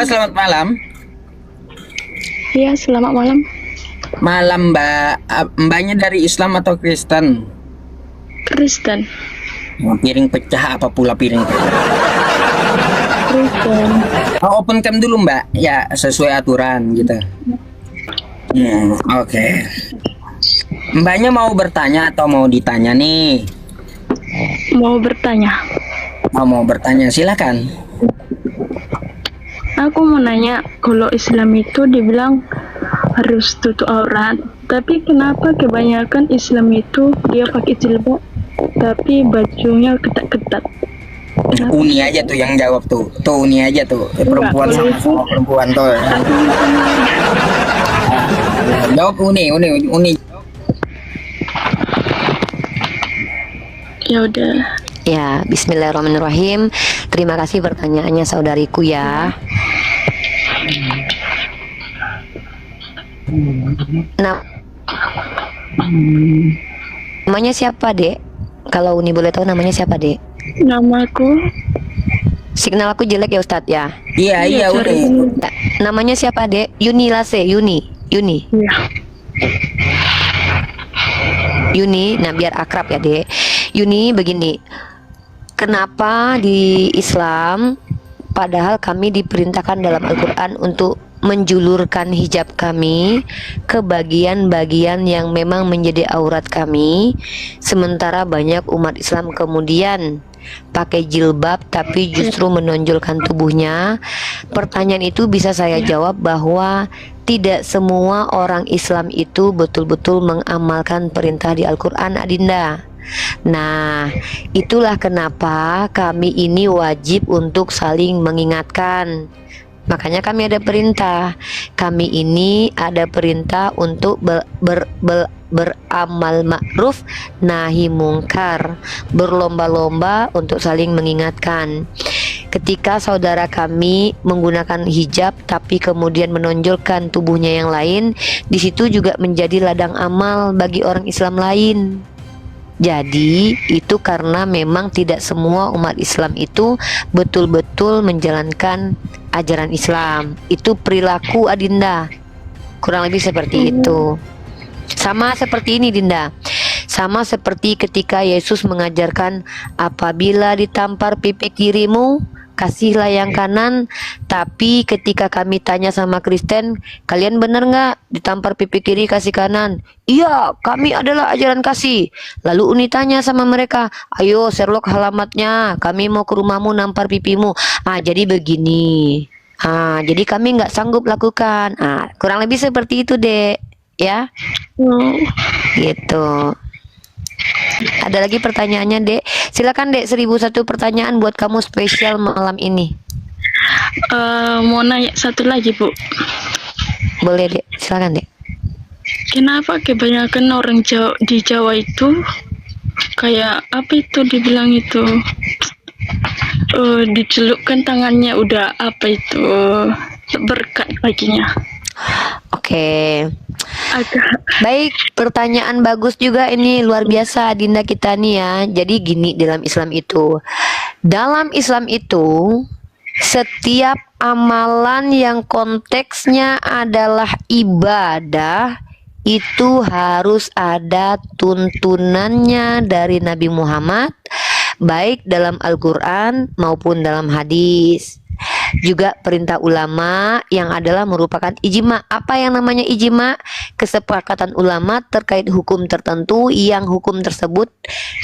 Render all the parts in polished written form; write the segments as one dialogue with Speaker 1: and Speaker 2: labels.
Speaker 1: Halo, selamat malam.
Speaker 2: Iya, selamat malam.
Speaker 1: Malam, Mbak. Mbaknya dari Islam atau Kristen?
Speaker 2: Kristen.
Speaker 1: Piring pecah apa pula piring pecah?
Speaker 2: Kristen.
Speaker 1: Open cam dulu, Mbak. Ya, sesuai aturan gitu. Oke. Mbaknya mau bertanya atau mau ditanya nih?
Speaker 2: Mau bertanya.
Speaker 1: Mau bertanya, silakan.
Speaker 2: Aku mau nanya, kalau Islam itu dibilang harus tutup aurat, tapi kenapa kebanyakan Islam itu dia pakai jilbab, tapi bajunya ketat-ketat?
Speaker 1: Uni aja tuh yang jawab tuh. Tuh Uni aja tuh. Perempuan
Speaker 2: Enggak, kalau
Speaker 1: sama perempuan tuh. Jawab Uni.
Speaker 2: Ya udah.
Speaker 3: Ya, bismillahirrahmanirrahim. Terima kasih pertanyaannya saudariku ya. Nah, namanya siapa, Dek? Kalau Uni boleh tahu namanya siapa, Dek?
Speaker 2: Namaku
Speaker 3: Signal aku jelek ya, Ustadz ya.
Speaker 1: Iya,
Speaker 2: cari
Speaker 1: Uni.
Speaker 3: Ya, namanya siapa, Dek? Yuni Lase, Yuni.
Speaker 2: Iya.
Speaker 3: Yuni, nah biar akrab ya, Dek. Yuni, begini. Kenapa di Islam padahal kami diperintahkan dalam Al-Quran untuk menjulurkan hijab kami ke bagian-bagian yang memang menjadi aurat kami, sementara banyak umat Islam kemudian pakai jilbab tapi justru menonjolkan tubuhnya. Pertanyaan itu bisa saya jawab bahwa tidak semua orang Islam itu betul-betul mengamalkan perintah di Al-Quran, Adinda. Nah, itulah kenapa kami ini wajib untuk saling mengingatkan. Makanya kami ada perintah. Kami ini ada perintah untuk beramal ma'ruf nahi mungkar, berlomba-lomba untuk saling mengingatkan. Ketika saudara kami menggunakan hijab tapi kemudian menonjolkan tubuhnya yang lain, di situ juga menjadi ladang amal bagi orang Islam lain. Jadi itu karena memang tidak semua umat Islam itu betul-betul menjalankan ajaran Islam. Itu perilaku, Adinda. Kurang lebih seperti itu. Sama seperti ini, Dinda. Sama seperti ketika Yesus mengajarkan, apabila ditampar pipi kirimu, kasihlah yang kanan. Tapi ketika kami tanya sama Kristen, kalian benar nggak ditampar pipi kiri kasih kanan? Iya, kami adalah ajaran kasih. Lalu Uni tanya sama mereka, ayo Sherlock alamatnya, kami mau ke rumahmu nampar pipimu. Jadi begini. Jadi kami nggak sanggup lakukan. Kurang lebih seperti itu, Dek. Ya, gitu. Ada lagi pertanyaannya, Dek? Silakan, Dek. 1001 pertanyaan buat kamu spesial malam ini.
Speaker 2: Mau nanya satu lagi, Bu.
Speaker 3: Boleh, Dek. Silakan, Dek.
Speaker 2: Kenapa kebanyakan orang Jawa, di Jawa itu kayak apa itu dibilang itu dicelupkan tangannya udah apa itu berkat baginya.
Speaker 3: Oke.
Speaker 2: Agak
Speaker 3: Baik, pertanyaan bagus juga ini, luar biasa Dinda kita nih ya. Jadi gini, dalam Islam itu setiap amalan yang konteksnya adalah ibadah itu harus ada tuntunannya dari Nabi Muhammad, baik dalam Al-Quran maupun dalam hadis. Juga perintah ulama yang adalah merupakan ijma. Apa yang namanya ijma? Kesepakatan ulama terkait hukum tertentu yang hukum tersebut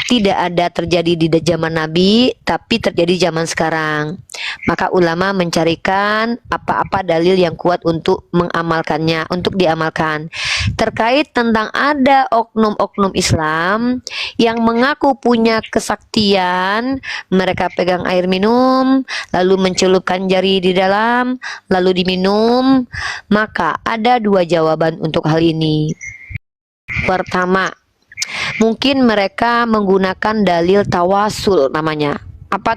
Speaker 3: tidak ada terjadi di zaman Nabi tapi terjadi zaman sekarang. Maka ulama mencarikan apa-apa dalil yang kuat untuk mengamalkannya, untuk diamalkan. Terkait tentang ada oknum-oknum Islam yang mengaku punya kesaktian, mereka pegang air minum lalu mencelupkan jari di dalam lalu diminum, maka ada dua jawaban untuk hal ini. Pertama, mungkin mereka menggunakan dalil tawasul namanya. Apa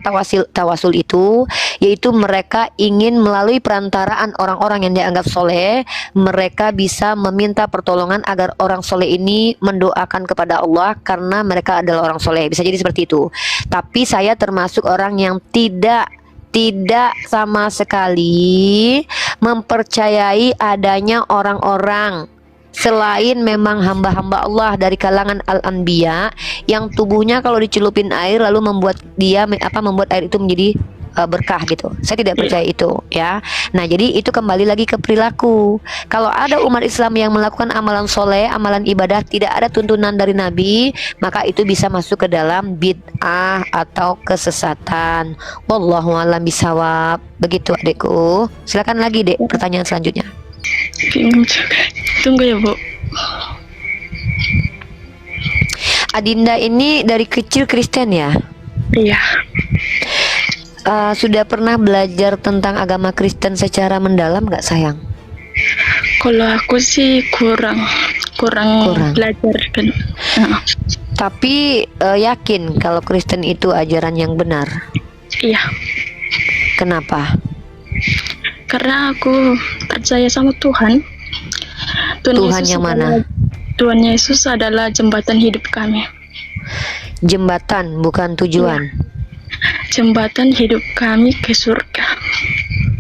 Speaker 3: tawasul itu? Yaitu mereka ingin melalui perantaraan orang-orang yang dianggap soleh, mereka bisa meminta pertolongan agar orang soleh ini mendoakan kepada Allah karena mereka adalah orang soleh. Bisa jadi seperti itu. Tapi saya termasuk orang yang tidak tidak sama sekali mempercayai adanya orang-orang selain memang hamba-hamba Allah dari kalangan al-anbiya yang tubuhnya kalau dicelupin air lalu membuat dia membuat air itu menjadi berkah gitu. Saya tidak percaya itu ya. Nah, jadi itu kembali lagi ke perilaku. Kalau ada umat Islam yang melakukan amalan soleh, amalan ibadah tidak ada tuntunan dari Nabi, maka itu bisa masuk ke dalam bid'ah atau kesesatan. Wallahu a'lam bishawab. Begitu adikku. Silakan lagi, Dek, pertanyaan selanjutnya.
Speaker 2: Bingung juga. Tunggu ya, Bu.
Speaker 3: Adinda ini dari kecil Kristen ya?
Speaker 2: Iya.
Speaker 3: Sudah pernah belajar tentang agama Kristen secara mendalam nggak, sayang?
Speaker 2: Kalau aku sih kurang belajar kan.
Speaker 3: Tapi yakin kalau Kristen itu ajaran yang benar.
Speaker 2: Iya.
Speaker 3: Kenapa?
Speaker 2: Karena aku percaya sama Tuhan.
Speaker 3: Tuhan
Speaker 2: Yesus
Speaker 3: yang mana?
Speaker 2: Tuhan Yesus adalah jembatan hidup kami.
Speaker 3: Jembatan, bukan tujuan.
Speaker 2: Jembatan hidup kami ke surga.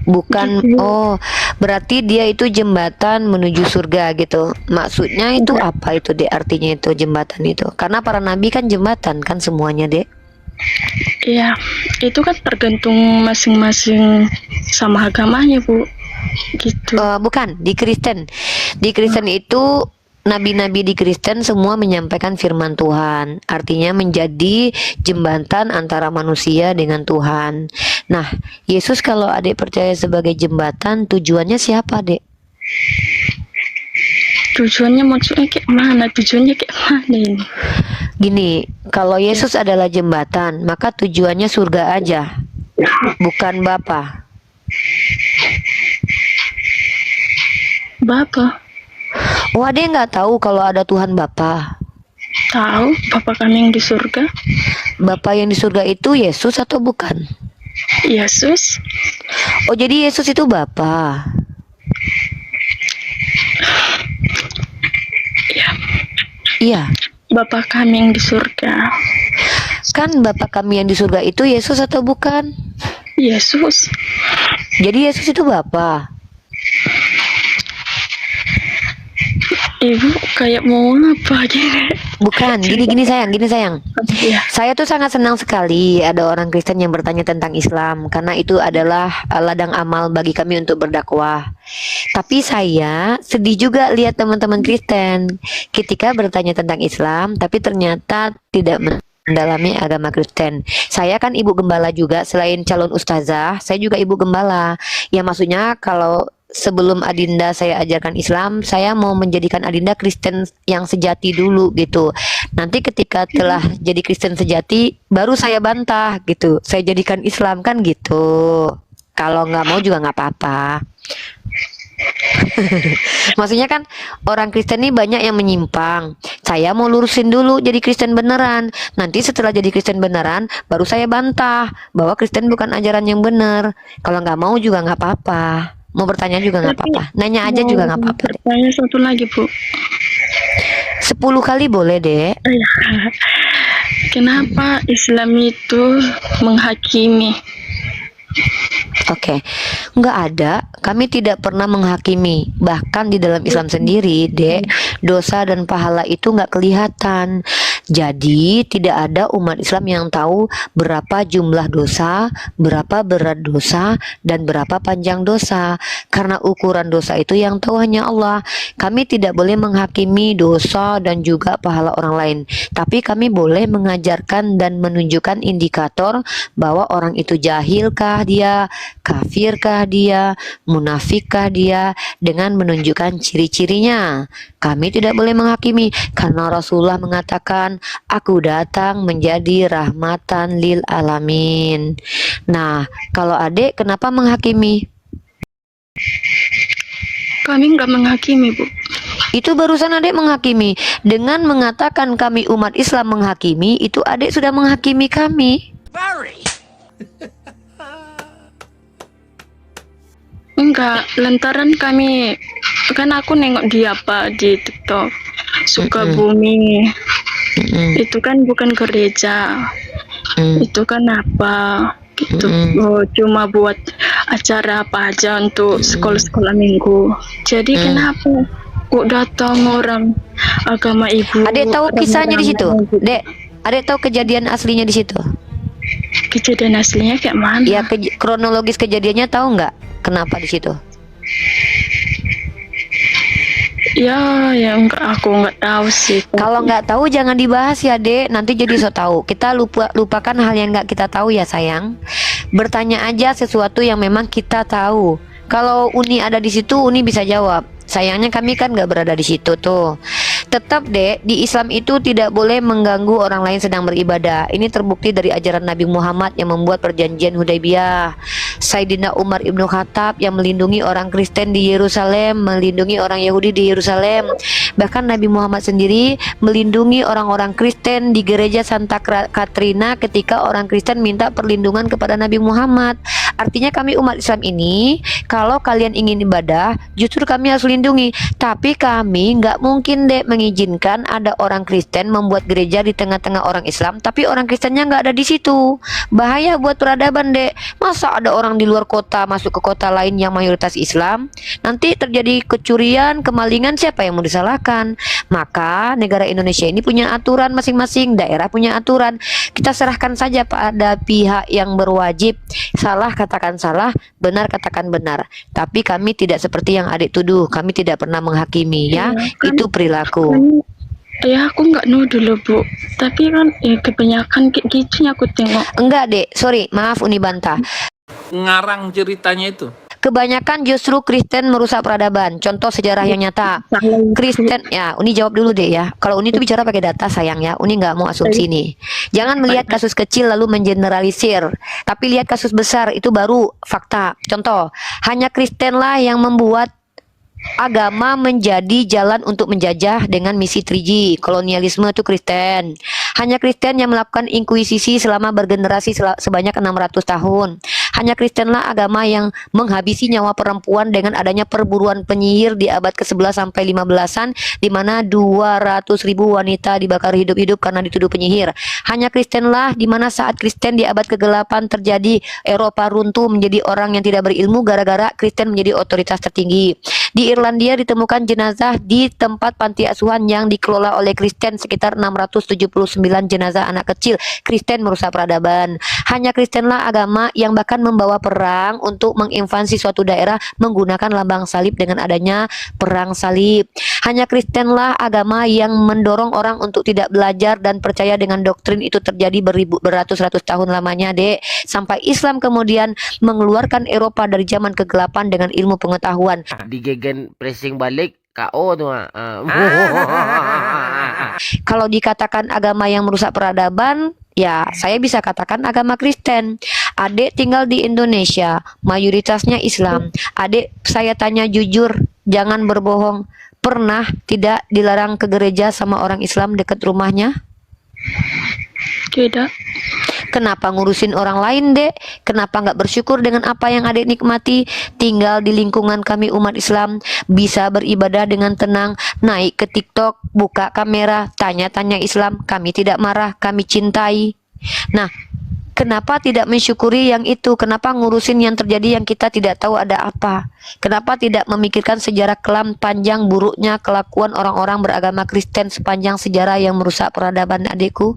Speaker 3: Bukan. Oh, berarti dia itu jembatan menuju surga gitu. Maksudnya itu apa itu, Dek? Artinya itu jembatan itu. Karena para nabi kan jembatan kan semuanya, Dek.
Speaker 2: Iya, itu kan tergantung masing-masing sama agamanya, Bu. Gitu.
Speaker 3: Bukan, di Kristen. Di Kristen itu nabi-nabi di Kristen semua menyampaikan firman Tuhan. Artinya menjadi jembatan antara manusia dengan Tuhan. Nah, Yesus kalau adik percaya sebagai jembatan, tujuannya siapa, Dek?
Speaker 2: Tujuannya maksudnya kayak mana? Tujuannya kayak mana ini?
Speaker 3: Gini, kalau Yesus adalah jembatan, maka tujuannya surga aja, bukan Bapa.
Speaker 2: Bapak.
Speaker 3: Oh, adek nggak tahu kalau ada Tuhan Bapa?
Speaker 2: Tahu, Bapak kami yang di surga.
Speaker 3: Bapa yang di surga itu Yesus atau bukan?
Speaker 2: Yesus.
Speaker 3: Oh, jadi Yesus itu Bapa.
Speaker 2: Iya.
Speaker 3: Iya.
Speaker 2: Bapak kami yang di surga.
Speaker 3: Kan Bapa kami yang di surga itu Yesus atau bukan?
Speaker 2: Yesus.
Speaker 3: Jadi Yesus itu Bapa.
Speaker 2: Ibu kayak mau apa gini?
Speaker 3: Bukan, gini sayang, gini sayang.
Speaker 2: Iya.
Speaker 3: Saya tuh sangat senang sekali ada orang Kristen yang bertanya tentang Islam, karena itu adalah ladang amal bagi kami untuk berdakwah. Tapi saya sedih juga lihat teman-teman Kristen ketika bertanya tentang Islam, tapi ternyata tidak mendalami agama Kristen. Saya kan ibu gembala juga, selain calon ustazah, saya juga ibu gembala. Ya maksudnya kalau sebelum Adinda saya ajarkan Islam, saya mau menjadikan Adinda Kristen yang sejati dulu gitu. Nanti ketika telah jadi Kristen sejati, baru saya bantah gitu. Saya jadikan Islam kan gitu. Kalau nggak mau juga nggak apa-apa. Maksudnya kan orang Kristen ini banyak yang menyimpang. Saya mau lurusin dulu jadi Kristen beneran. Nanti setelah jadi Kristen beneran, baru saya bantah bahwa Kristen bukan ajaran yang benar. Kalau nggak mau juga nggak apa-apa. Mau bertanya juga nggak apa-apa. Nanya aja juga nggak apa-apa.
Speaker 2: Bertanya satu lagi, Bu.
Speaker 3: 10 kali boleh, Dek.
Speaker 2: Kenapa Islam itu menghakimi?
Speaker 3: Oke, nggak ada. Kami tidak pernah menghakimi. Bahkan di dalam Islam sendiri, Dek, dosa dan pahala itu nggak kelihatan. Jadi tidak ada umat Islam yang tahu berapa jumlah dosa, berapa berat dosa, dan berapa panjang dosa. Karena ukuran dosa itu yang tahu hanya Allah. Kami tidak boleh menghakimi dosa dan juga pahala orang lain. Tapi kami boleh mengajarkan dan menunjukkan indikator bahwa orang itu jahilkah dia, kafirkah dia, munafikkah dia, dengan menunjukkan ciri-cirinya. Kami tidak boleh menghakimi karena Rasulullah mengatakan, aku datang menjadi rahmatan lil alamin. Nah, kalau adik kenapa menghakimi?
Speaker 2: Kami nggak menghakimi, Bu.
Speaker 3: Itu barusan adik menghakimi. Dengan mengatakan kami umat Islam menghakimi, itu adik sudah menghakimi kami.
Speaker 2: Enggak, lantaran kami kan aku nengok dia apa di TikTok Sukabumi. Itu kan bukan gereja. Itu kan apa? gitu.
Speaker 3: Mm-mm.
Speaker 2: Oh, cuma buat acara apa aja untuk sekolah-sekolah minggu. Jadi kenapa kok datang orang agama ibu
Speaker 3: Adek tahu kisahnya di situ,
Speaker 2: ramai-ramai gitu?
Speaker 3: Dek? Adek tahu kejadian aslinya di situ?
Speaker 2: Kejadian aslinya kayak mana?
Speaker 3: Ya, kronologis kejadiannya tahu nggak? Kenapa di situ?
Speaker 2: Ya, aku nggak tahu sih.
Speaker 3: Kalau nggak tahu jangan dibahas ya, Dek. Nanti jadi so tahu. Kita lupakan hal yang nggak kita tahu ya, sayang. Bertanya aja sesuatu yang memang kita tahu. Kalau Uni ada di situ, Uni bisa jawab. Sayangnya kami kan nggak berada di situ tuh. Tetap, Dek, di Islam itu tidak boleh mengganggu orang lain sedang beribadah. Ini terbukti dari ajaran Nabi Muhammad yang membuat perjanjian Hudaybiyah. Sayyidina Umar Ibnu Khattab yang melindungi orang Kristen di Yerusalem, melindungi orang Yahudi di Yerusalem. Bahkan Nabi Muhammad sendiri melindungi orang-orang Kristen di gereja Santa Katrina ketika orang Kristen minta perlindungan kepada Nabi Muhammad. Artinya kami umat Islam ini, kalau kalian ingin ibadah, justru kami harus lindungi. Tapi kami nggak mungkin, Dek, mengizinkan ada orang Kristen membuat gereja di tengah-tengah orang Islam, tapi orang Kristennya nggak ada di situ. Bahaya buat peradaban, Dek. Masa ada orang di luar kota masuk ke kota lain yang mayoritas Islam? Nanti terjadi kecurian, kemalingan, siapa yang mau disalahkan? Maka negara Indonesia ini punya aturan masing-masing, daerah punya aturan. Kita serahkan saja pada pihak yang berwajib. Salah katakan salah, benar katakan benar. Tapi kami tidak seperti yang adik tuduh. Kami tidak pernah menghakimi, ya. Itu perilaku.
Speaker 2: Ya, aku nggak nuduh loh, Bu. Tapi kan kebanyakan kayak gitu aku tengok.
Speaker 3: Enggak, Dek. Sorry, maaf Uni bantah.
Speaker 4: Ngarang ceritanya itu.
Speaker 3: Kebanyakan justru Kristen merusak peradaban. Contoh sejarah yang nyata. Kristen, ya, Uni jawab dulu deh ya. Kalau Uni itu bicara pakai data, sayang ya. Uni nggak mau asumsi nih. Jangan melihat kasus kecil lalu mengeneralisir. Tapi lihat kasus besar, itu baru fakta. Contoh, hanya Kristenlah yang membuat agama menjadi jalan untuk menjajah dengan misi 3G. Kolonialisme itu Kristen. Hanya Kristen yang melakukan inkuisisi selama bergenerasi sebanyak 600 tahun. Hanya Kristenlah agama yang menghabisi nyawa perempuan dengan adanya perburuan penyihir di abad ke-11 sampai 15-an, di mana 200.000 wanita dibakar hidup-hidup karena dituduh penyihir. Hanya Kristenlah di mana saat Kristen di abad ke-8 terjadi, Eropa runtuh menjadi orang yang tidak berilmu gara-gara Kristen menjadi otoritas tertinggi. Di Irlandia ditemukan jenazah di tempat panti asuhan yang dikelola oleh Kristen, sekitar 679 jenazah anak kecil. Kristen merusak peradaban. Hanya Kristenlah agama yang bahkan membawa perang untuk menginvasi suatu daerah menggunakan lambang salib dengan adanya perang salib. Hanya Kristenlah agama yang mendorong orang untuk tidak belajar dan percaya dengan doktrin itu terjadi beratus-ratus tahun lamanya, Dek. Sampai Islam kemudian mengeluarkan Eropa dari zaman kegelapan dengan ilmu pengetahuan.
Speaker 5: Digegen pressing balik KO tuh.
Speaker 3: Kalau dikatakan agama yang merusak peradaban, ya saya bisa katakan agama Kristen. Adik tinggal di Indonesia, mayoritasnya Islam. Adik, saya tanya jujur, jangan berbohong. Pernah tidak dilarang ke gereja sama orang Islam dekat rumahnya?
Speaker 2: Tidak.
Speaker 3: Kenapa ngurusin orang lain, Dek? Kenapa nggak bersyukur dengan apa yang adik nikmati? Tinggal di lingkungan kami umat Islam, bisa beribadah dengan tenang, naik ke TikTok, buka kamera, tanya-tanya Islam, kami tidak marah, kami cintai. Nah, kenapa tidak mensyukuri yang itu? Kenapa ngurusin yang terjadi yang kita tidak tahu ada apa? Kenapa tidak memikirkan sejarah kelam panjang buruknya kelakuan orang-orang beragama Kristen sepanjang sejarah yang merusak peradaban, adikku?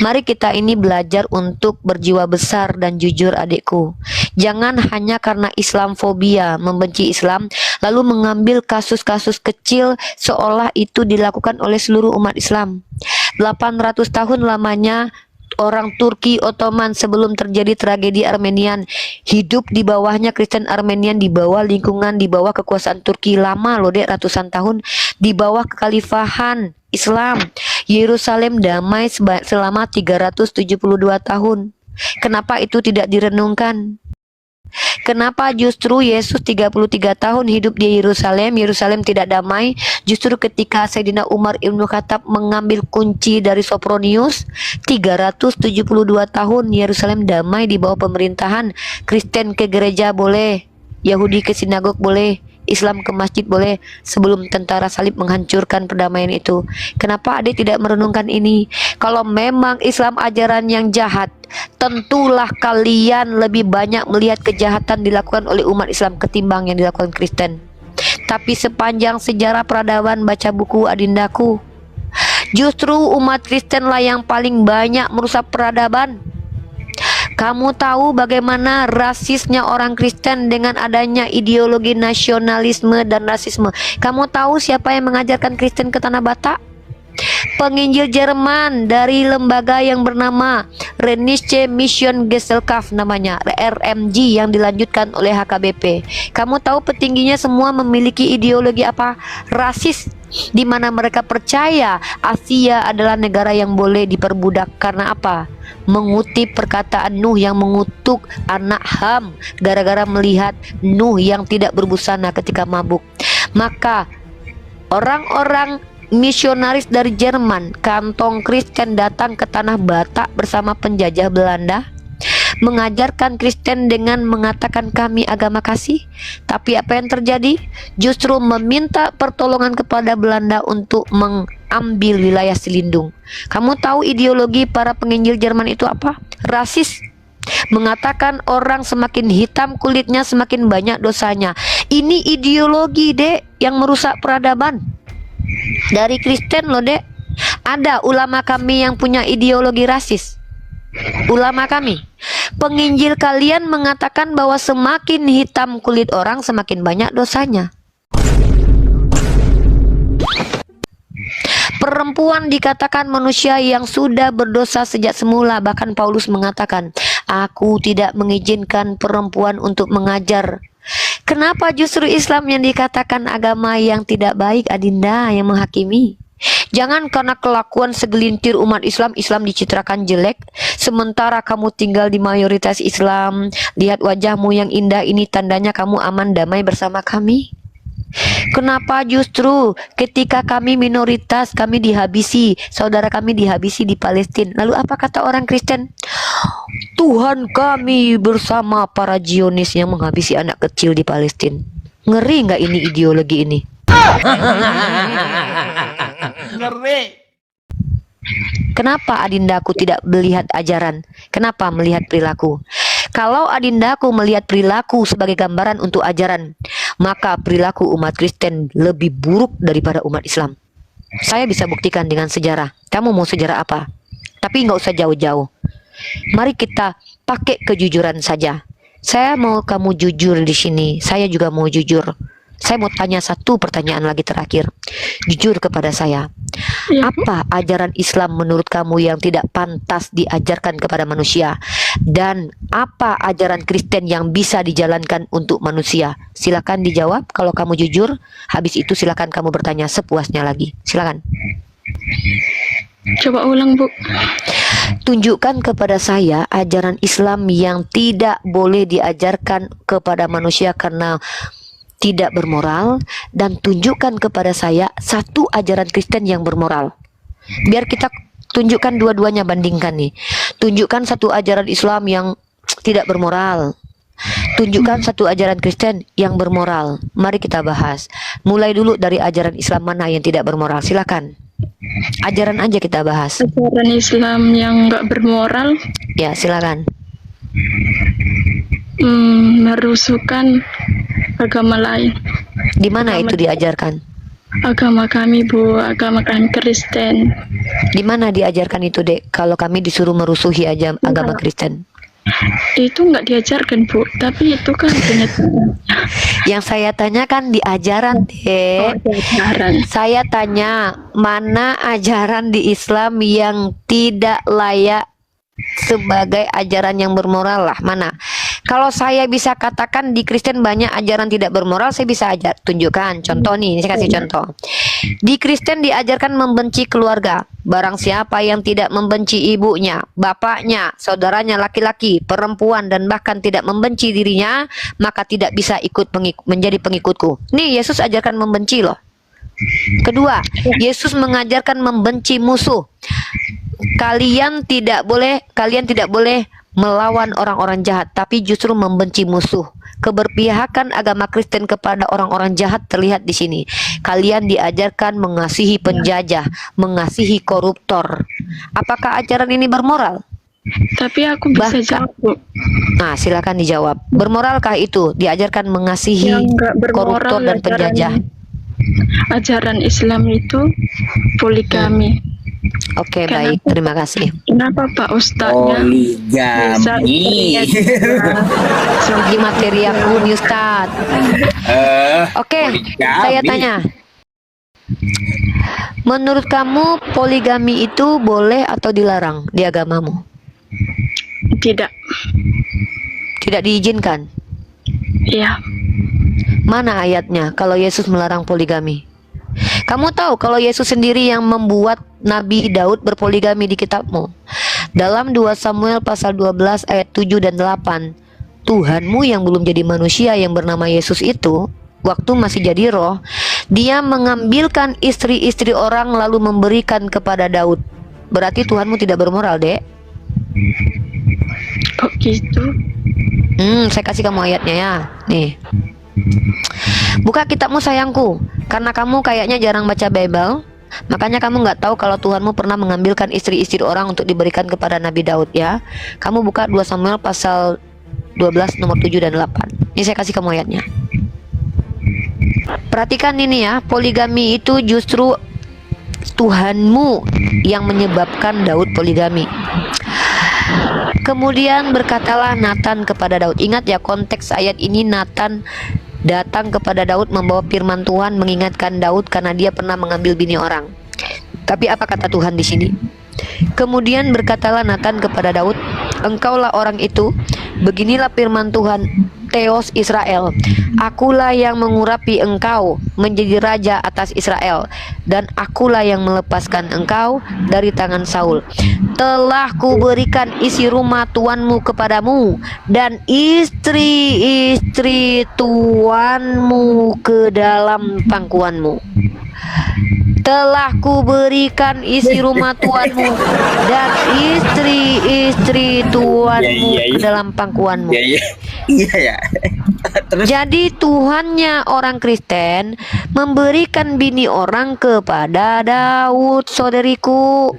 Speaker 3: Mari kita ini belajar untuk berjiwa besar dan jujur, adikku. Jangan hanya karena Islamfobia, membenci Islam, lalu mengambil kasus-kasus kecil seolah itu dilakukan oleh seluruh umat Islam. 800 tahun lamanya orang Turki Ottoman sebelum terjadi tragedi Armenian hidup di bawahnya Kristen Armenian, di bawah lingkungan, di bawah kekuasaan Turki. Lama loh, Dek, ratusan tahun di bawah kekhalifahan Islam. Yerusalem damai selama 372 tahun. Kenapa itu tidak direnungkan? Kenapa justru Yesus 33 tahun hidup di Yerusalem, Yerusalem tidak damai? Justru ketika Sayyidina Umar Ibnu Khattab mengambil kunci dari Sopronius, 372 tahun Yerusalem damai di bawah pemerintahan. Kristen ke gereja boleh, Yahudi ke sinagog boleh, Islam ke masjid boleh sebelum tentara salib menghancurkan perdamaian itu. Kenapa adik tidak merenungkan ini? Kalau memang Islam ajaran yang jahat, tentulah kalian lebih banyak melihat kejahatan dilakukan oleh umat Islam ketimbang yang dilakukan Kristen. Tapi sepanjang sejarah peradaban baca buku adindaku, justru umat Kristenlah yang paling banyak merusak peradaban. Kamu tahu bagaimana rasisnya orang Kristen dengan adanya ideologi nasionalisme dan rasisme. Kamu tahu siapa yang mengajarkan Kristen ke Tanah Batak? Penginjil Jerman dari lembaga yang bernama Rheinische Mission Gesellschaft, namanya RMG, yang dilanjutkan oleh HKBP. Kamu tahu petingginya semua memiliki ideologi apa? Rasis, di mana mereka percaya Asia adalah negara yang boleh diperbudak. Karena apa? Mengutip perkataan Nuh yang mengutuk anak Ham gara-gara melihat Nuh yang tidak berbusana ketika mabuk. Maka orang-orang misionaris dari Jerman, kantong Kristen, datang ke Tanah Batak bersama penjajah Belanda, mengajarkan Kristen dengan mengatakan kami agama kasih. Tapi apa yang terjadi? Justru meminta pertolongan kepada Belanda untuk mengambil wilayah Selindung. Kamu tahu ideologi para penginjil Jerman itu apa? Rasis. Mengatakan orang semakin hitam kulitnya semakin banyak dosanya. Ini ideologi, Dek, yang merusak peradaban. Dari Kristen loh, Dek. Ada ulama kami yang punya ideologi rasis. Ulama kami, penginjil kalian mengatakan bahwa semakin hitam kulit orang semakin banyak dosanya. Perempuan dikatakan manusia yang sudah berdosa sejak semula. Bahkan Paulus mengatakan, aku tidak mengizinkan perempuan untuk mengajar. Kenapa justru Islam yang dikatakan agama yang tidak baik, Adinda, yang menghakimi? Jangan karena kelakuan segelintir umat Islam, Islam dicitrakan jelek, sementara kamu tinggal di mayoritas Islam. Lihat wajahmu yang indah ini, tandanya kamu aman damai bersama kami. Kenapa justru ketika kami minoritas, kami dihabisi, saudara kami dihabisi di Palestina? Lalu apa kata orang Kristen? Tuhan kami bersama para Zionis yang menghabisi anak kecil di Palestina. Ngeri nggak ini ideologi ini?
Speaker 4: Ngeri.
Speaker 3: Kenapa adindaku tidak melihat ajaran? Kenapa melihat perilaku? Kalau adindaku melihat perilaku sebagai gambaran untuk ajaran, maka perilaku umat Kristen lebih buruk daripada umat Islam. Saya bisa buktikan dengan sejarah. Kamu mau sejarah apa? Tapi nggak usah jauh-jauh. Mari kita pakai kejujuran saja. Saya mau kamu jujur di sini. Saya juga mau jujur. Saya mau tanya satu pertanyaan lagi terakhir. Jujur kepada saya.
Speaker 2: Ya,
Speaker 3: Apa ajaran Islam menurut kamu yang tidak pantas diajarkan kepada manusia? Dan apa ajaran Kristen yang bisa dijalankan untuk manusia? Silakan dijawab kalau kamu jujur. Habis itu silakan kamu bertanya sepuasnya lagi. Silakan.
Speaker 2: coba ulang, Bu.
Speaker 3: Tunjukkan kepada saya ajaran Islam yang tidak boleh diajarkan kepada manusia karena tidak bermoral, dan tunjukkan kepada saya satu ajaran Kristen yang bermoral. Biar kita tunjukkan dua-duanya, bandingkan nih. Tunjukkan satu ajaran Islam yang tidak bermoral. Tunjukkan satu ajaran Kristen yang bermoral. Mari kita bahas. Mulai dulu dari ajaran Islam mana yang tidak bermoral. Silakan. Ajaran aja kita bahas.
Speaker 2: Ajaran Islam yang nggak bermoral,
Speaker 3: Ya, silakan.
Speaker 2: merusukan agama lain.
Speaker 3: Di mana itu diajarkan?
Speaker 2: Agama kami, Bu, agama kami Kristen.
Speaker 3: Di mana diajarkan itu, Dek? Kalau kami disuruh merusuhi aja agama Kristen.
Speaker 2: Itu nggak diajarkan, Bu, tapi itu kan kenyataan.
Speaker 3: Yang saya tanyakan di ajaran,
Speaker 2: Oh,
Speaker 3: Dek.
Speaker 2: ajaran.
Speaker 3: Saya tanya, mana ajaran di Islam yang tidak layak sebagai ajaran yang bermoral lah? Mana? Kalau saya bisa katakan di Kristen banyak ajaran tidak bermoral, saya bisa tunjukkan. Contoh nih, saya kasih contoh. Di Kristen diajarkan membenci keluarga. Barang siapa yang tidak membenci ibunya, bapaknya, saudaranya laki-laki, perempuan, dan bahkan tidak membenci dirinya, maka tidak bisa ikut menjadi pengikutku. Nih, Yesus ajarkan membenci loh. Kedua, Yesus mengajarkan membenci musuh. Kalian tidak boleh melawan orang-orang jahat, tapi justru membenci musuh. Keberpihakan agama Kristen kepada orang-orang jahat terlihat di sini. Kalian diajarkan mengasihi penjajah, mengasihi koruptor. Apakah ajaran ini bermoral?
Speaker 2: Tapi aku bisa
Speaker 3: Bahkan-
Speaker 2: jawab, Bu.
Speaker 3: Nah, silakan dijawab. Bermoralkah itu? Diajarkan mengasihi
Speaker 2: Yang nggak bermoral
Speaker 3: koruptor dan penjajah.
Speaker 2: ajaran Islam itu poligami.
Speaker 3: Oke,
Speaker 2: Kenapa?
Speaker 3: baik. Terima kasih.
Speaker 2: Kenapa Pak Ustadznya bisa
Speaker 1: Poligami.
Speaker 2: istrinya
Speaker 3: Di materi aku nih, Ustaz. Oke,
Speaker 1: Poligami.
Speaker 3: saya tanya. Menurut kamu poligami itu boleh atau dilarang di agamamu?
Speaker 2: tidak?
Speaker 3: Tidak diizinkan.
Speaker 2: Iya,
Speaker 3: Mana ayatnya kalau Yesus melarang poligami? Kamu tahu kalau Yesus sendiri yang membuat Nabi Daud berpoligami di kitabmu. Dalam 2 Samuel pasal 12 ayat 7 dan 8, Tuhanmu yang belum jadi manusia yang bernama Yesus itu, waktu masih jadi roh, dia mengambilkan istri-istri orang lalu memberikan kepada Daud. Berarti Tuhanmu tidak bermoral, Dek.
Speaker 2: kok gitu?
Speaker 3: Saya kasih kamu ayatnya ya. Nih. Buka kitabmu sayangku. Karena kamu kayaknya jarang baca Bible, makanya kamu nggak tahu kalau Tuhanmu pernah mengambilkan istri-istri orang untuk diberikan kepada Nabi Daud ya. Kamu buka 2 Samuel pasal 12 nomor 7 dan 8. Ini saya kasih kamu ayatnya. Perhatikan ini ya, poligami itu justru Tuhanmu yang menyebabkan Daud poligami. Kemudian berkatalah Nathan kepada Daud. Ingat ya, konteks ayat ini Nathan datang kepada Daud membawa firman Tuhan, mengingatkan Daud karena dia pernah mengambil bini orang. Tapi apa kata Tuhan di sini? Kemudian berkatalah Nathan kepada Daud, engkaulah orang itu, beginilah firman Tuhan, Theos Israel, akulah yang mengurapi engkau menjadi raja atas Israel, dan akulah yang melepaskan engkau dari tangan Saul. Telah kuberikan isi rumah tuanmu kepadamu, dan istri-istri tuanmu ke dalam pangkuanmu. Telah kuberikan isi rumah tuanmu dan istri-istri tuanmu ke dalam pangkuanmu.
Speaker 1: Iya, iya ya. Terus
Speaker 3: Jadi Tuhannya orang Kristen memberikan bini orang kepada Daud, saudariku.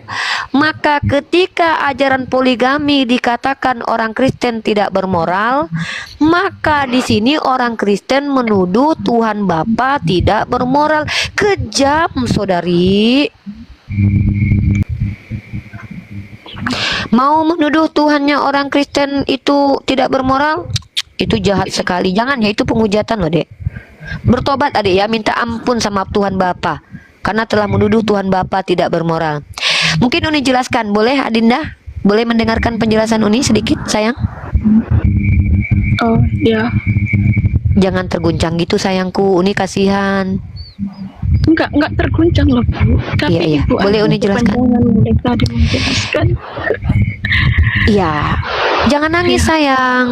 Speaker 3: Maka ketika ajaran poligami dikatakan orang Kristen tidak bermoral, maka di sini orang Kristen menuduh Tuhan Bapa tidak bermoral. Kejam, saudari. Mau menuduh Tuhannya orang Kristen itu tidak bermoral? Itu jahat sekali. Jangan ya, itu penghujatan loh, Dek. Bertobat, Adik ya, minta ampun sama Tuhan Bapa karena telah menuduh Tuhan Bapa tidak bermoral. Mungkin Uni jelaskan, boleh Adinda? Boleh mendengarkan penjelasan Uni sedikit, sayang?
Speaker 2: Oh ya,
Speaker 3: Jangan terguncang gitu, sayangku. Uni kasihan.
Speaker 2: enggak terguncang loh Bu. Tapi
Speaker 3: Iya, iya.
Speaker 2: Ibu
Speaker 3: Boleh
Speaker 2: ada
Speaker 3: Uni jelaskan?
Speaker 2: kepanjangan mulai tadi menjelaskan.
Speaker 3: Iya. Jangan nangis, sayang.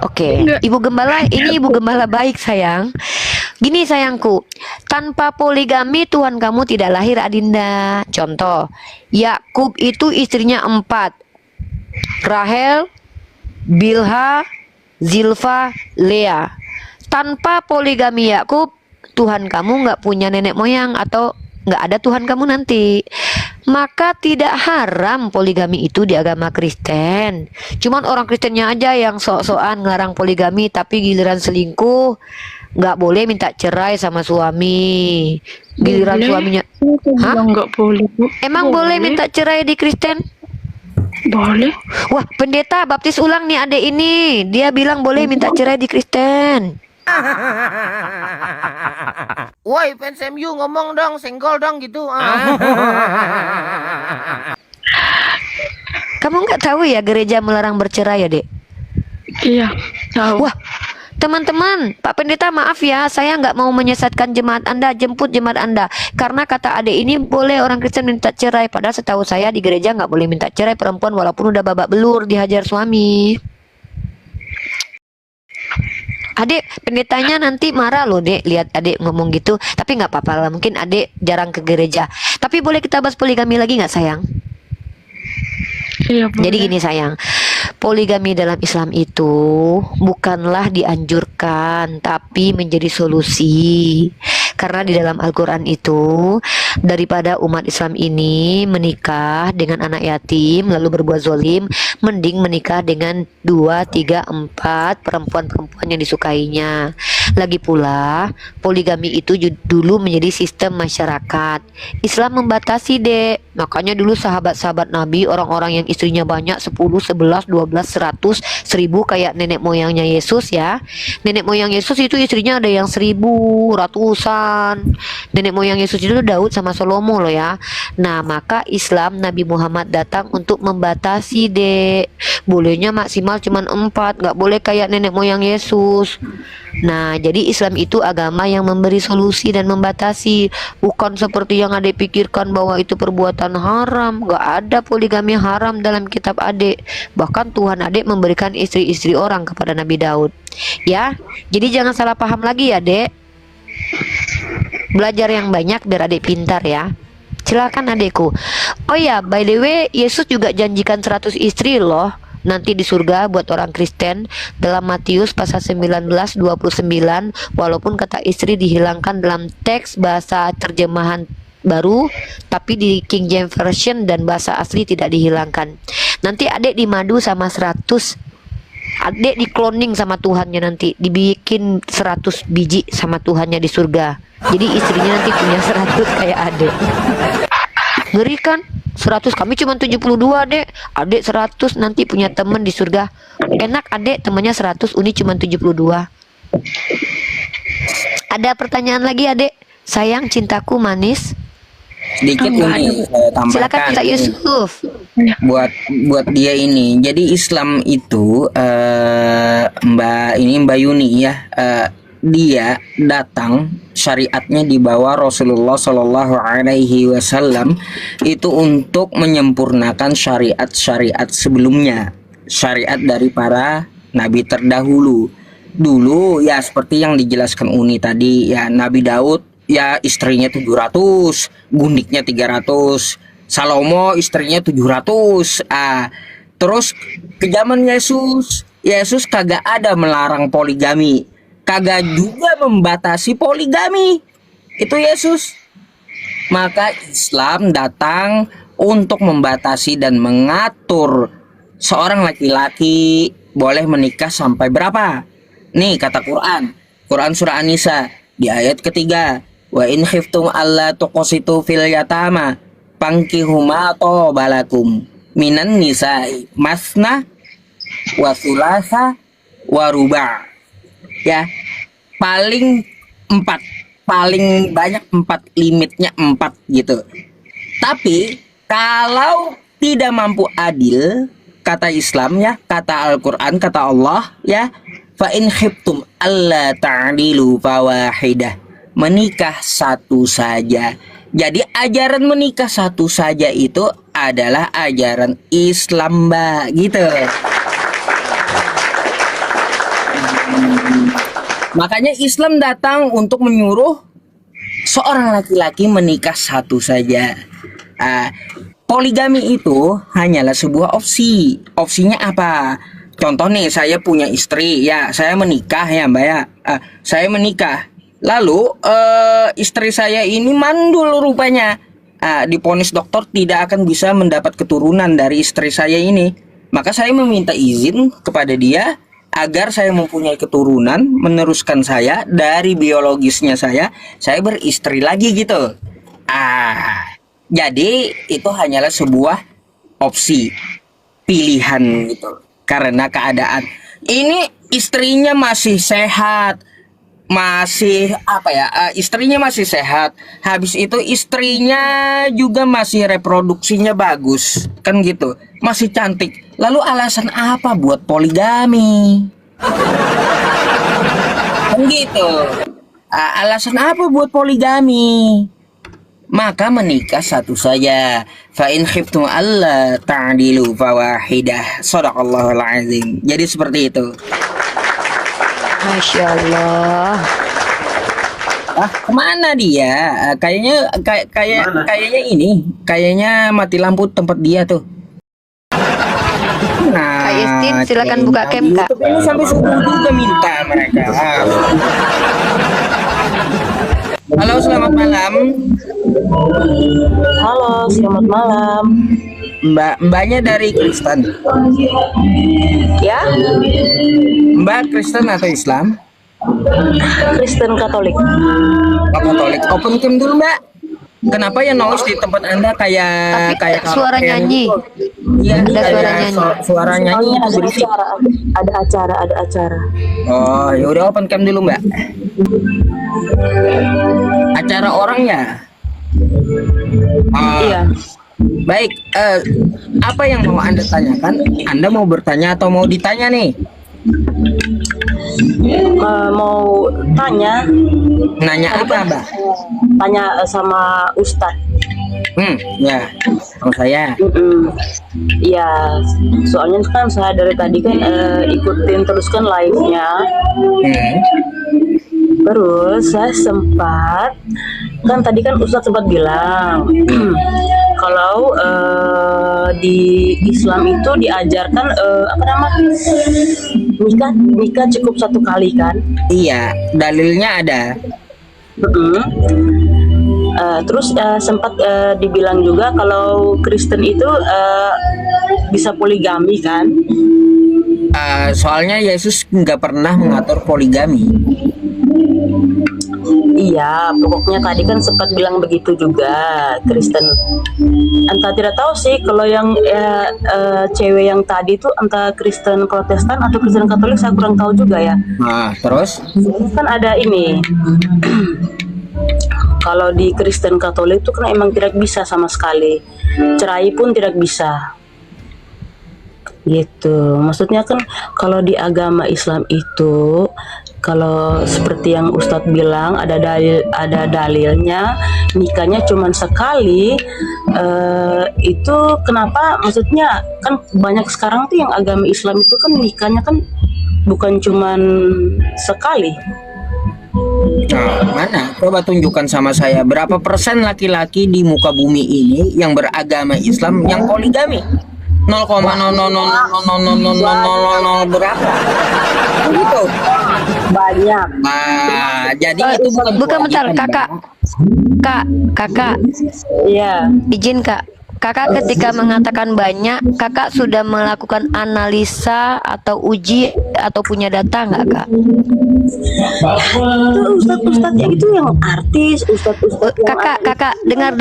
Speaker 3: Oke,
Speaker 2: Enggak.
Speaker 3: Ibu Gembala, ini Ibu Gembala baik, sayang. Gini sayangku, tanpa poligami Tuhan kamu tidak lahir, Adinda. Contoh, Yakub itu istrinya 4. Rahel, Bilha, Zilfa, Lea. Tanpa poligami Yakub, Tuhan kamu nggak punya nenek moyang atau nggak ada Tuhan kamu nanti. Maka tidak haram poligami itu di agama Kristen. Cuman orang Kristennya aja yang sok-sokan ngelarang poligami, tapi giliran selingkuh nggak boleh minta cerai sama suami. Giliran
Speaker 2: Boleh.
Speaker 3: suaminya,
Speaker 2: Aku
Speaker 3: Hah?
Speaker 2: bilang enggak boleh Bu.
Speaker 3: emang boleh minta cerai di Kristen?
Speaker 2: Boleh.
Speaker 3: Wah, pendeta baptis ulang nih adek ini. Dia bilang boleh minta cerai di Kristen.
Speaker 5: Woi, fans MU ngomong dong, senggol dong gitu.
Speaker 3: Kamu nggak tahu ya gereja melarang bercerai ya, Dek?
Speaker 2: Iya, tahu.
Speaker 3: Wah, teman-teman, Pak Pendeta maaf ya, saya nggak mau menyesatkan jemaat Anda, jemput jemaat Anda. Karena kata adek ini boleh orang Kristen minta cerai. Padahal setahu saya di gereja nggak boleh minta cerai perempuan walaupun udah babak belur dihajar suami. Adek, pendetanya nanti marah loh, Dek, lihat adek ngomong gitu. Tapi nggak apa-apa lah, mungkin adek jarang ke gereja. Tapi boleh kita bahas poligami lagi nggak, sayang?
Speaker 2: Iya,
Speaker 3: Jadi
Speaker 2: boleh.
Speaker 3: gini sayang, poligami dalam Islam itu bukanlah dianjurkan, tapi menjadi solusi. Karena di dalam Al-Quran itu, daripada umat Islam ini menikah dengan anak yatim lalu berbuat zolim, mending menikah dengan 2, 3, 4 perempuan-perempuan yang disukainya. Lagi pula, poligami itu dulu menjadi sistem masyarakat. Islam membatasi, Dek. Makanya dulu sahabat-sahabat Nabi, orang-orang yang istrinya banyak, 10, 11, 12, 100, 1000, kayak nenek moyangnya Yesus ya. Nenek moyang Yesus itu istrinya ada yang 1000, ratusan. Nenek moyang Yesus itu Daud sama Salomo loh ya. Nah, maka Islam Nabi Muhammad datang untuk membatasi, Dek. Bolehnya maksimal cuman 4, nggak boleh kayak nenek moyang Yesus. Nah, jadi Islam itu agama yang memberi solusi dan membatasi, bukan seperti yang Adek pikirkan bahwa itu perbuatan haram. Gak ada poligami haram dalam kitab Adek. Bahkan Tuhan Adek memberikan istri-istri orang kepada Nabi Daud. Ya, jadi jangan salah paham lagi ya, Dek. Belajar yang banyak biar Adek pintar ya. Silakan adekku. Oh ya, by the way, Yesus juga janjikan 100 istri loh nanti di surga buat orang Kristen dalam Matius pasal 19:29, walaupun kata istri dihilangkan dalam teks bahasa terjemahan baru, tapi di King James Version dan bahasa asli tidak dihilangkan. Nanti adek dimadu sama 100, adek di cloning sama Tuhannya, nanti dibikin 100 biji sama Tuhannya di surga. Jadi istrinya nanti punya 100 kayak adek. Ngeri kan? 100, kami cuma 72, Dek. Adek 100 nanti punya temen di surga. Enak adek temennya 100, Uni cuma 72. Ada pertanyaan lagi adek? Sayang cintaku manis.
Speaker 1: Sedikit ini saya
Speaker 3: Silakan
Speaker 1: tambahkan
Speaker 3: Kak
Speaker 1: ini.
Speaker 3: Yusuf.
Speaker 1: buat dia ini. Jadi Islam itu Mbak Yuni ya, dia datang syariatnya di bawah Rasulullah Shallallahu Alaihi Wasallam itu untuk menyempurnakan syariat-syariat sebelumnya, syariat dari para nabi terdahulu. Dulu ya seperti yang dijelaskan Uni tadi ya, Nabi Daud ya istrinya 700, gundiknya 300, Salomo istrinya 700. Terus ke zaman Yesus kagak ada melarang poligami, kagak juga membatasi poligami. Itu Yesus. Maka Islam datang untuk membatasi dan mengatur seorang laki-laki boleh menikah sampai berapa. Nih kata Quran surah An-Nisa di ayat ketiga, wa in khiftum alla tuqsitu fil yatama fankihu ma tabalakum minan nisa'i masna wa thulatha wa ruba'. Ya, paling 4, paling banyak 4, limitnya 4 gitu. Tapi kalau tidak mampu adil, kata Islam ya, kata Al-Quran, kata Allah ya, fa in khiftum alla ta'dilu fawahidah, menikah satu saja. Jadi ajaran menikah satu saja itu adalah ajaran Islam, Mbak, gitu. Makanya Islam datang untuk menyuruh seorang laki-laki menikah satu saja. Poligami itu hanyalah sebuah opsi. Opsinya apa? Contoh nih, saya punya istri ya, saya menikah ya Mbak ya. Saya menikah, lalu istri saya ini mandul rupanya. Diponis dokter tidak akan bisa mendapat keturunan dari istri saya ini. Maka saya meminta izin kepada dia agar saya mempunyai keturunan meneruskan saya dari biologisnya saya beristri lagi gitu. Jadi itu hanyalah sebuah opsi, pilihan gitu. Karena keadaan ini istrinya masih sehat, masih istrinya masih sehat. Habis itu istrinya juga masih reproduksinya bagus, kan gitu. Masih cantik. Lalu alasan apa buat poligami? Kan gitu. Alasan apa buat poligami? Maka menikah satu saja. Fa in khiftum alla ta'dilu fawahidah. Shadaqallahul azim. Jadi seperti itu.
Speaker 3: Masya Allah.
Speaker 1: Kemana dia? Kayaknya ini, kayaknya mati lampu tempat dia tuh. Nah,
Speaker 3: Kak Yestin, silakan buka cam, Kak.
Speaker 1: YouTube ini sampai subuh juga minta mereka. Halo, selamat malam.
Speaker 6: Halo, selamat malam.
Speaker 1: Mbaknya dari Kristen.
Speaker 6: Ya,
Speaker 1: Mbak Kristen atau Islam?
Speaker 6: Kristen Katolik.
Speaker 1: Oh, Katolik. Open cam dulu, Mbak. Kenapa ya noise di tempat Anda kayak
Speaker 3: Tapi suara
Speaker 1: karaoke
Speaker 3: nyanyi.
Speaker 1: gitu? Iya,
Speaker 3: Ada suara nyanyi.
Speaker 1: Suara nyanyi
Speaker 6: Soalnya
Speaker 1: itu
Speaker 6: ada
Speaker 1: berisik.
Speaker 6: acara, ada acara.
Speaker 1: Oh, ya udah open cam dulu, Mbak. Acara orangnya.
Speaker 6: Iya.
Speaker 1: Baik, apa yang mau Anda tanyakan? Anda mau bertanya atau mau ditanya nih?
Speaker 6: Mau tanya,
Speaker 1: Nanya apa, Mbak?
Speaker 6: tanya sama Ustadz.
Speaker 1: Ya, sama saya.
Speaker 6: Iya, soalnya kan saya dari tadi kan ikutin terus kan live-nya.
Speaker 1: Hmm.
Speaker 6: Terus saya sempat, kan tadi kan Ustadz sempat bilang kalau di Islam itu diajarkan apa namanya, nikah cukup satu kali kan.
Speaker 1: Iya, dalilnya ada.
Speaker 6: Terus sempat dibilang juga kalau Kristen itu bisa poligami kan.
Speaker 1: Soalnya Yesus nggak pernah mengatur poligami.
Speaker 6: Iya, pokoknya tadi kan sempat bilang begitu juga Kristen. Entah tidak tahu sih kalau yang cewek yang tadi itu entah Kristen Protestan atau Kristen Katolik, saya kurang tahu juga ya.
Speaker 1: Nah, terus?
Speaker 6: Kan ada ini. Kalau di Kristen Katolik itu kan emang tidak bisa sama sekali. Cerai pun tidak bisa. Gitu. Maksudnya kan kalau di agama Islam itu, kalau seperti yang Ustadz bilang ada dalilnya nikahnya cuma sekali, itu kenapa, maksudnya kan banyak sekarang tuh yang agama Islam itu kan nikahnya kan bukan cuma sekali.
Speaker 1: Nah, mana? Coba tunjukkan sama saya berapa persen laki-laki di muka bumi ini yang beragama Islam yang poligami? 0,0000000 berapa? Begitu.
Speaker 6: Banyak.
Speaker 1: Nah, jadi itu bukan
Speaker 3: Bukan bentar,
Speaker 1: kewajiban,
Speaker 3: Kakak.
Speaker 6: Iya.
Speaker 3: Izin, Kak. Kakak ketika mengatakan banyak, kakak sudah melakukan analisa atau uji atau punya data nggak, Kak?
Speaker 6: Ustadz yang itu yang artis, Ustadz yang
Speaker 3: Kakak, dengar,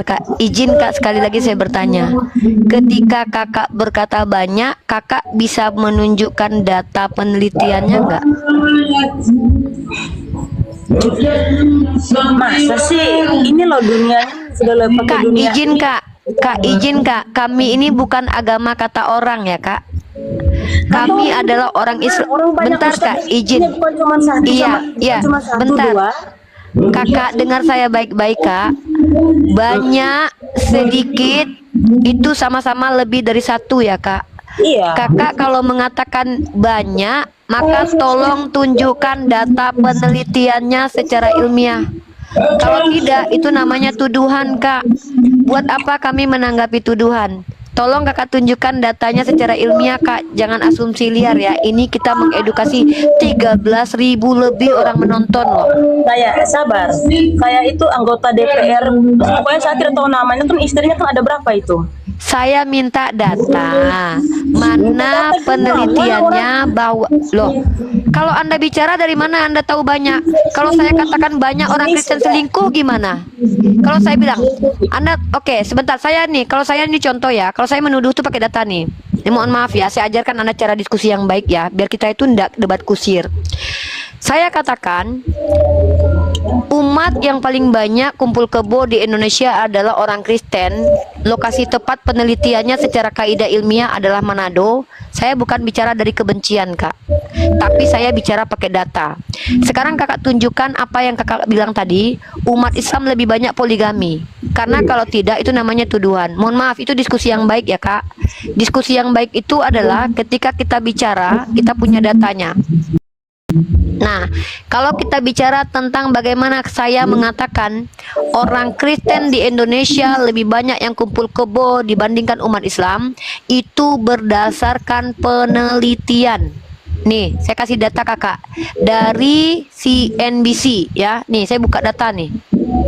Speaker 3: Kak. Izin, Kak, sekali lagi saya bertanya. Ketika kakak berkata banyak, kakak bisa menunjukkan data penelitiannya nggak?
Speaker 6: masa sih ini loh dunianya sudah lepas ke
Speaker 3: Kak,
Speaker 6: dunia.
Speaker 3: izin, Kak. Kami ini bukan agama kata orang ya, Kak. Kami adalah orang Islam.
Speaker 6: Orang banyak
Speaker 3: Bentar,
Speaker 6: Ustadz
Speaker 3: Kak,
Speaker 6: ini
Speaker 3: izin.
Speaker 6: bukan cuma satu,
Speaker 3: Iya,
Speaker 6: cuma satu,
Speaker 3: bentar.
Speaker 6: dua.
Speaker 3: Kakak dengar saya baik-baik, Kak. Banyak, sedikit, itu sama-sama lebih dari satu ya, Kak.
Speaker 6: Iya.
Speaker 3: Kakak kalau mengatakan banyak, maka tolong tunjukkan data penelitiannya secara ilmiah. Kalau tidak, itu namanya tuduhan, Kak. Buat apa kami menanggapi tuduhan? Tolong kakak tunjukkan datanya secara ilmiah, Kak. Jangan asumsi liar ya. Ini kita mengedukasi 13.000 lebih orang menonton loh.
Speaker 6: Kayak sabar. Kayak itu anggota DPR. Pokoknya saya tidak tahu namanya kan, istrinya kan ada berapa itu?
Speaker 3: Saya minta data. Mana penelitiannya bahwa loh. Kalau Anda bicara dari mana Anda tahu banyak? Kalau saya katakan banyak orang Kristen selingkuh gimana? Kalau saya bilang, Anda oke, sebentar saya nih, kalau saya ini contoh ya, kalau saya menuduh tuh pakai data nih. Ini mohon maaf ya, saya ajarkan Anda cara diskusi yang baik ya, biar kita itu tidak debat kusir. Saya katakan umat yang paling banyak kumpul kebo di Indonesia adalah orang Kristen. Lokasi tepat penelitiannya secara kaidah ilmiah adalah Manado. Saya bukan bicara dari kebencian, Kak, tapi saya bicara pakai data. Sekarang kakak tunjukkan apa yang kakak bilang tadi, umat Islam lebih banyak poligami. Karena kalau tidak itu namanya tuduhan. Mohon maaf, itu diskusi yang baik ya, Kak. Diskusi yang baik itu adalah ketika kita bicara, kita punya datanya. Nah, kalau kita bicara tentang bagaimana saya mengatakan orang Kristen di Indonesia lebih banyak yang kumpul kebo dibandingkan umat Islam, itu berdasarkan penelitian. Nih, saya kasih data kakak dari CNBC ya. Nih, saya buka data nih,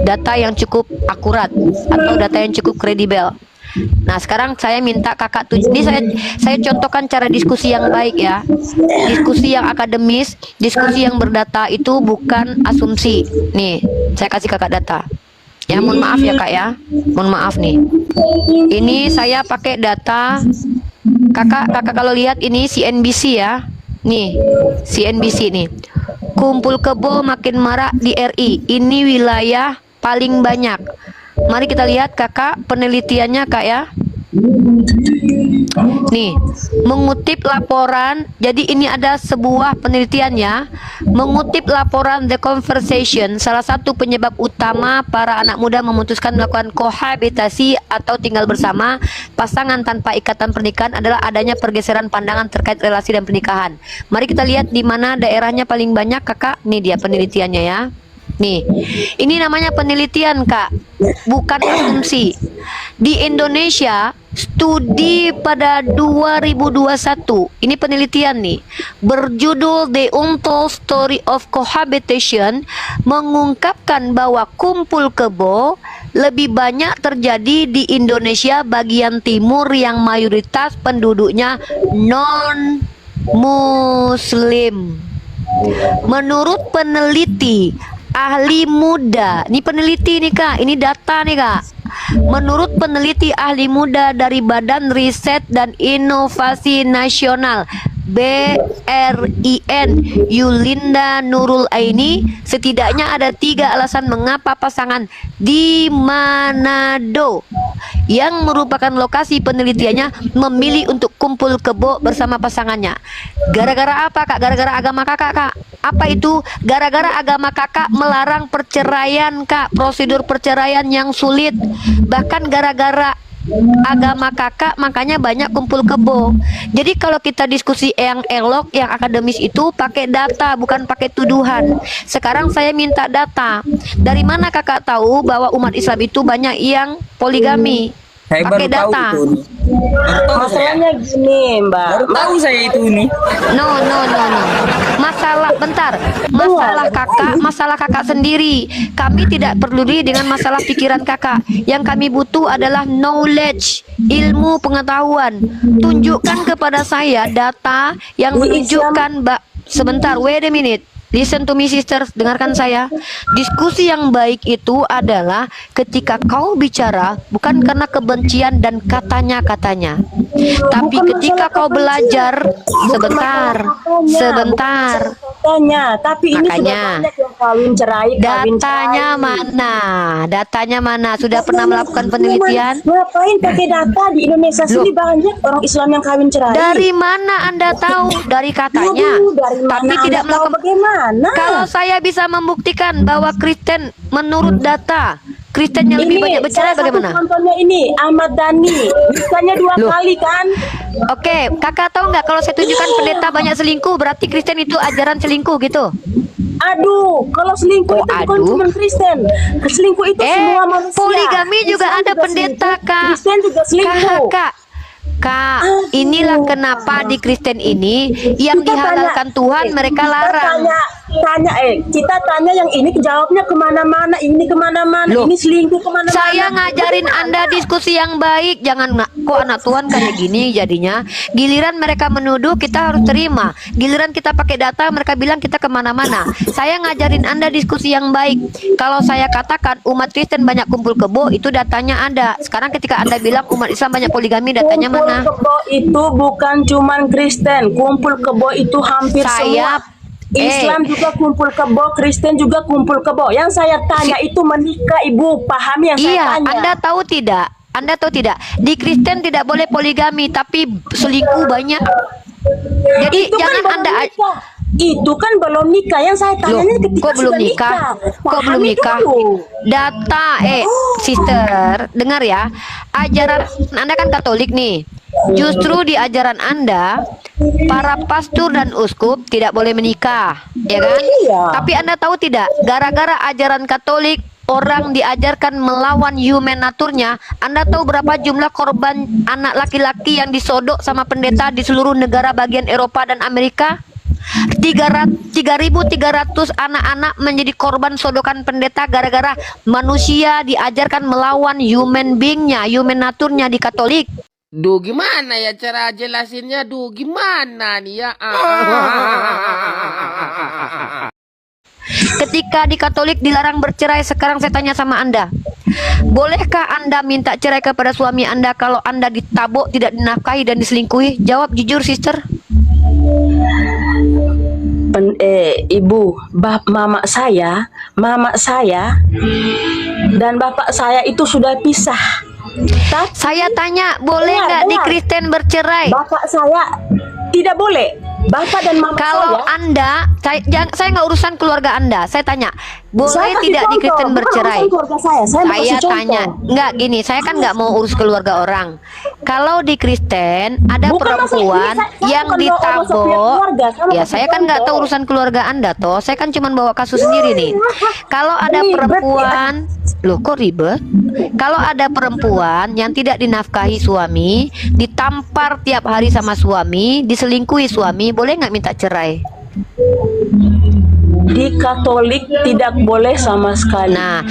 Speaker 3: data yang cukup akurat atau data yang cukup kredibel. Nah, sekarang saya minta kakak tuh, ini saya contohkan cara diskusi yang baik ya, diskusi yang akademis, diskusi yang berdata, itu bukan asumsi. Nih, saya kasih kakak data. Ya, mohon maaf ya kak ya, mohon maaf nih. Ini saya pakai data kakak kalau lihat ini CNBC ya. Nih, CNBC nih. Kumpul kebo makin marak di RI. Ini wilayah paling banyak. Mari kita lihat kakak penelitiannya kak ya. Nih, mengutip laporan, jadi ini ada sebuah penelitiannya, mengutip laporan The Conversation, salah satu penyebab utama para anak muda memutuskan melakukan kohabitasi atau tinggal bersama pasangan tanpa ikatan pernikahan adalah adanya pergeseran pandangan terkait relasi dan pernikahan. Mari kita lihat di mana daerahnya paling banyak kakak. Nih dia penelitiannya ya. Nih, ini namanya penelitian kak, bukan asumsi. Di Indonesia, studi pada 2021, ini penelitian nih, berjudul The Untold Story of Cohabitation, mengungkapkan bahwa kumpul kebo lebih banyak terjadi di Indonesia bagian timur yang mayoritas penduduknya non-Muslim. Menurut peneliti ahli muda, ini peneliti nih kak, ini data nih kak. Menurut peneliti ahli muda dari Badan Riset dan Inovasi Nasional BRIN, Yulinda Nurul Aini, setidaknya ada 3 alasan mengapa pasangan di Manado yang merupakan lokasi penelitiannya memilih untuk kumpul kebo bersama pasangannya. Gara-gara apa kak? Gara-gara agama kakak kak. Apa itu? Gara-gara agama kakak melarang perceraian kak, prosedur perceraian yang sulit. Bahkan gara-gara agama kakak makanya banyak kumpul kebo. Jadi kalau kita diskusi yang elok, yang akademis itu pakai data, bukan pakai tuduhan. Sekarang saya minta data. Dari mana kakak tahu bahwa umat Islam itu banyak yang poligami?
Speaker 1: Saya
Speaker 3: Pakai
Speaker 1: baru tahu
Speaker 3: data.
Speaker 1: itu nih. Baru tahu saya.
Speaker 6: Masalahnya gini, Mbak.
Speaker 1: Baru tahu saya itu nih.
Speaker 3: No. Masalah bentar. Masalah kakak sendiri. Kami tidak peduli dengan masalah pikiran kakak. Yang kami butuh adalah knowledge, ilmu pengetahuan. Tunjukkan kepada saya data yang menunjukkan, Mbak. Sebentar, wait a minute. Listen to me sisters, dengarkan saya. Diskusi yang baik itu adalah ketika kau bicara bukan karena kebencian dan katanya-katanya, tapi
Speaker 6: Bukan
Speaker 3: ketika
Speaker 6: masalah
Speaker 3: kau
Speaker 6: kebencian.
Speaker 3: belajar.
Speaker 6: Bukan
Speaker 3: Sebentar,
Speaker 6: masalah
Speaker 3: sebentar.
Speaker 6: katanya, tapi ini
Speaker 3: Makanya.
Speaker 6: sudah banyak yang kawin cerai.
Speaker 3: Datanya mana? Datanya mana? Sudah pernah melakukan penelitian?
Speaker 6: Ngapain pakai data? Di Indonesia sini banyak orang Islam yang kawin cerai.
Speaker 3: Dari mana Anda tahu? Dari katanya.
Speaker 6: Aduh, dari mana
Speaker 3: Tapi
Speaker 6: Anda
Speaker 3: tidak
Speaker 6: tahu
Speaker 3: melakukan.
Speaker 6: bagaimana?
Speaker 3: Kalau saya bisa membuktikan bahwa Kristen menurut data Kristen yang lebih banyak bercerai
Speaker 6: salah satu
Speaker 3: bagaimana?
Speaker 6: contohnya ini Ahmad Dhani, nikahnya 2 kali kan?
Speaker 3: Oke, kakak tahu nggak kalau saya tunjukkan pendeta banyak selingkuh berarti Kristen itu ajaran selingkuh gitu?
Speaker 6: Aduh, kalau selingkuh
Speaker 3: Oh,
Speaker 6: itu bukan
Speaker 3: aduh.
Speaker 6: cuma Kristen. Selingkuh itu semua manusia.
Speaker 3: Poligami juga
Speaker 6: Islam
Speaker 3: ada
Speaker 6: juga
Speaker 3: pendeta
Speaker 6: selingkuh,
Speaker 3: kak.
Speaker 6: Kristen juga selingkuh.
Speaker 3: Kak, inilah kenapa di Kristen ini yang
Speaker 6: Kita
Speaker 3: dihalalkan
Speaker 6: tanya,
Speaker 3: Tuhan mereka
Speaker 6: kita
Speaker 3: larang.
Speaker 6: kita tanya yang ini jawabnya kemana-mana, ini kemana-mana,
Speaker 3: Loh,
Speaker 6: ini selingkuh kemana-mana.
Speaker 3: Saya ngajarin Anda diskusi yang baik. Jangan kok anak Tuhan kayak gini jadinya. Giliran mereka menuduh kita harus terima. Giliran kita pakai data mereka bilang kita kemana-mana. Saya ngajarin Anda diskusi yang baik. Kalau saya katakan umat Kristen banyak kumpul kebo, itu datanya ada. Sekarang ketika Anda bilang umat Islam banyak poligami, datanya
Speaker 6: Kumpul
Speaker 3: mana?
Speaker 6: kebo itu bukan cuman Kristen. Kumpul kebo itu hampir
Speaker 3: Saya-
Speaker 6: semua. Islam juga kumpul kebo, Kristen juga kumpul kebo. Yang saya tanya itu menikah, Ibu. Pahami yang saya
Speaker 3: Iya,
Speaker 6: tanya?
Speaker 3: Anda tahu tidak? Anda tahu tidak? Di Kristen tidak boleh poligami, tapi selingkuh banyak. Jadi
Speaker 6: itu kan
Speaker 3: jangan
Speaker 6: belum
Speaker 3: Anda
Speaker 6: nikah. Itu kan belum nikah. Yang saya tanya
Speaker 3: Loh,
Speaker 6: ketika
Speaker 3: kok belum
Speaker 6: sudah
Speaker 3: nikah? Kok belum
Speaker 6: Pahami
Speaker 3: nikah?
Speaker 6: dulu.
Speaker 3: Data, sister, dengar ya. Ajaran Anda kan Katolik nih. Justru di ajaran Anda, para pastor dan uskup tidak boleh menikah, ya kan?
Speaker 6: Iya.
Speaker 3: Tapi Anda tahu tidak, gara-gara ajaran Katolik orang diajarkan melawan human naturnya. Anda tahu berapa jumlah korban anak laki-laki yang disodok sama pendeta di seluruh negara bagian Eropa dan Amerika? 3.300 anak-anak menjadi korban sodokan pendeta gara-gara manusia diajarkan melawan human beingnya, human naturnya di Katolik.
Speaker 5: Duh, gimana ya cara jelasinnya? Duh, gimana nih ya?
Speaker 3: Ketika di Katolik dilarang bercerai, sekarang saya tanya sama Anda, bolehkah Anda minta cerai kepada suami Anda kalau Anda ditabok, tidak dinafkahi dan diselingkuhi? Jawab jujur, sister.
Speaker 6: Ibu, mama saya dan bapak saya itu sudah pisah. Tapi
Speaker 3: Saya tanya, boleh nggak di
Speaker 6: dengar.
Speaker 3: Kristen bercerai?
Speaker 6: bapak saya tidak boleh. Bapak dan mama
Speaker 3: Kalau
Speaker 6: saya.
Speaker 3: Anda, saya nggak urusan keluarga Anda. Saya tanya, boleh
Speaker 6: Saya kasih
Speaker 3: tidak di
Speaker 6: contoh,
Speaker 3: Kristen
Speaker 6: bukan
Speaker 3: bercerai?
Speaker 6: urusan keluarga saya mau kasih
Speaker 3: Saya
Speaker 6: contoh.
Speaker 3: tanya, nggak gini, saya kan nggak mau urus keluarga orang. Kalau di Kristen ada
Speaker 6: Bukan
Speaker 3: perempuan
Speaker 6: masalah ini, saya
Speaker 3: yang
Speaker 6: bukan bawa urusan
Speaker 3: ditabok,
Speaker 6: keluarga, saya mau
Speaker 3: ya
Speaker 6: kasih
Speaker 3: saya kan nggak tahu
Speaker 6: contoh.
Speaker 3: urusan keluarga Anda toh. Saya kan cuma bawa kasus sendiri nih. Kalau ada
Speaker 6: Ribet,
Speaker 3: perempuan, loh kok ribet? Kalau ada perempuan yang tidak dinafkahi suami, ditampar tiap hari sama suami, diselingkuhi suami, boleh nggak minta cerai?
Speaker 6: Di Katolik tidak boleh sama sekali.
Speaker 3: Nah,